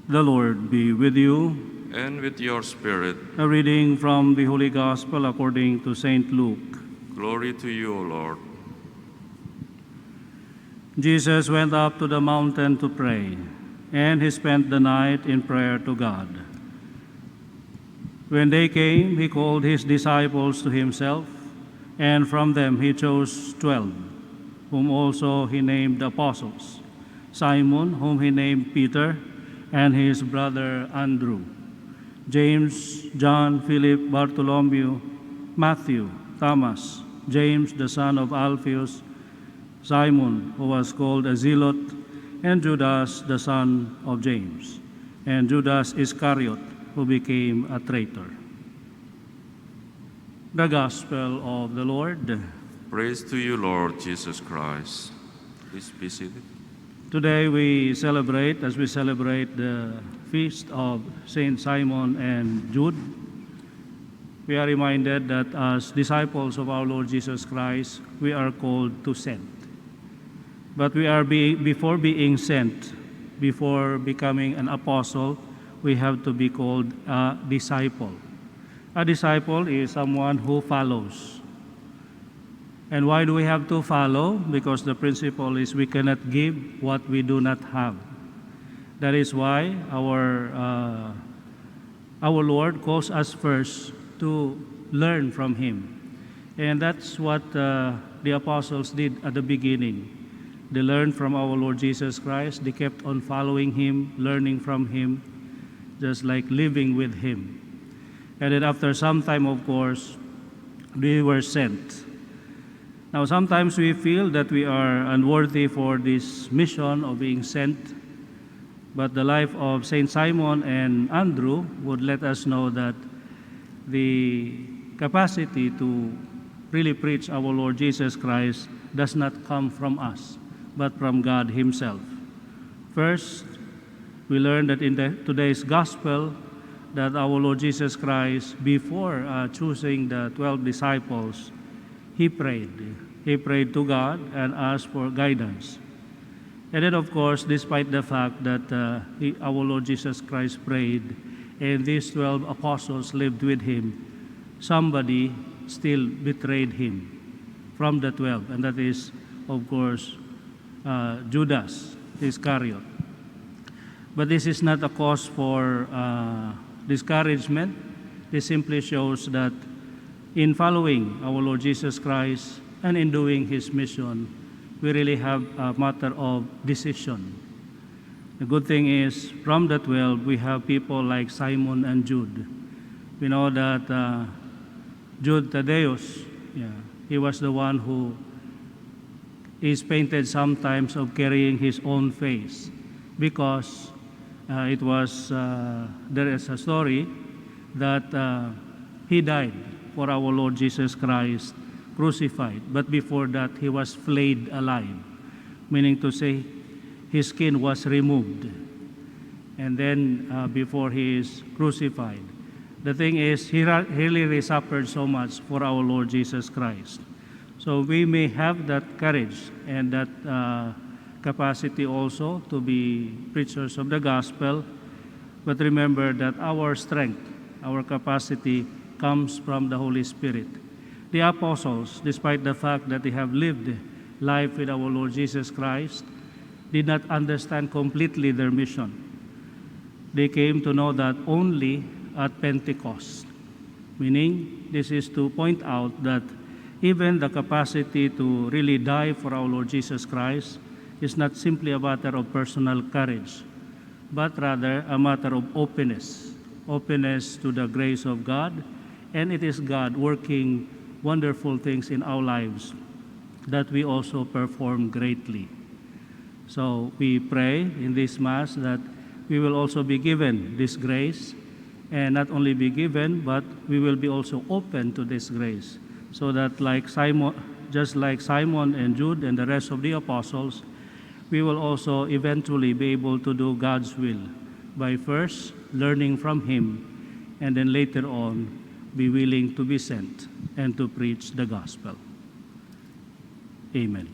The Lord be with you. And with your spirit. A reading from the Holy Gospel according to St. Luke. Glory to you, O Lord. Jesus went up to the mountain to pray, and he spent the night in prayer to God. When day came, he called his disciples to himself, and from them he chose 12, whom also he named apostles: Simon, whom he named Peter, and his brother Andrew, James, John, Philip, Bartholomew, Matthew, Thomas, James the son of Alphaeus, Simon, who was called a zealot, and Judas the son of James, and Judas Iscariot, who became a traitor. The Gospel of the Lord. Praise to you, Lord Jesus Christ. Please be seated. Today we celebrate, as we celebrate the feast of Saint Simon and Jude, we are reminded that as disciples of our Lord Jesus Christ, we are called to send. But before being sent, before becoming an apostle, we have to be called a disciple. A disciple is someone who follows. And why do we have to follow? Because the principle is we cannot give what we do not have. That is why our Lord calls us first to learn from Him. And that's what the apostles did at the beginning. They learned from our Lord Jesus Christ. They kept on following Him, learning from Him, just like living with Him. And then after some time, of course, we were sent. Now, sometimes we feel that we are unworthy for this mission of being sent, but the life of Saint Simon and Andrew would let us know that the capacity to really preach our Lord Jesus Christ does not come from us, but from God Himself. First, we learn that in today's Gospel that our Lord Jesus Christ, before choosing the 12 disciples, He prayed. He prayed to God and asked for guidance. And then, of course, despite the fact that our Lord Jesus Christ prayed and these 12 apostles lived with Him, somebody still betrayed Him from the 12, and that is, of course, Judas Iscariot. But this is not a cause for discouragement. This simply shows that in following our Lord Jesus Christ and in doing His mission, we really have a matter of decision. The good thing is, from the 12, we have people like Simon and Jude. We know that Jude Thaddeus, he was the one who is painted sometimes of carrying his own face, because there is a story that he died for our Lord Jesus Christ, crucified. But before that, he was flayed alive, meaning to say his skin was removed. And then before he is crucified. The thing is, he really suffered so much for our Lord Jesus Christ. So we may have that courage and that capacity also to be preachers of the gospel, but remember that our strength, our capacity comes from the Holy Spirit. The apostles, despite the fact that they have lived life with our Lord Jesus Christ, did not understand completely their mission. They came to know that only at Pentecost, meaning this is to point out that even the capacity to really die for our Lord Jesus Christ is not simply a matter of personal courage, but rather a matter of openness to the grace of God, and it is God working wonderful things in our lives that we also perform greatly. So we pray in this Mass that we will also be given this grace, and not only be given, but we will be also open to this grace, so that just like Simon and Jude and the rest of the apostles, we will also eventually be able to do God's will by first learning from Him, and then later on be willing to be sent and to preach the gospel. Amen.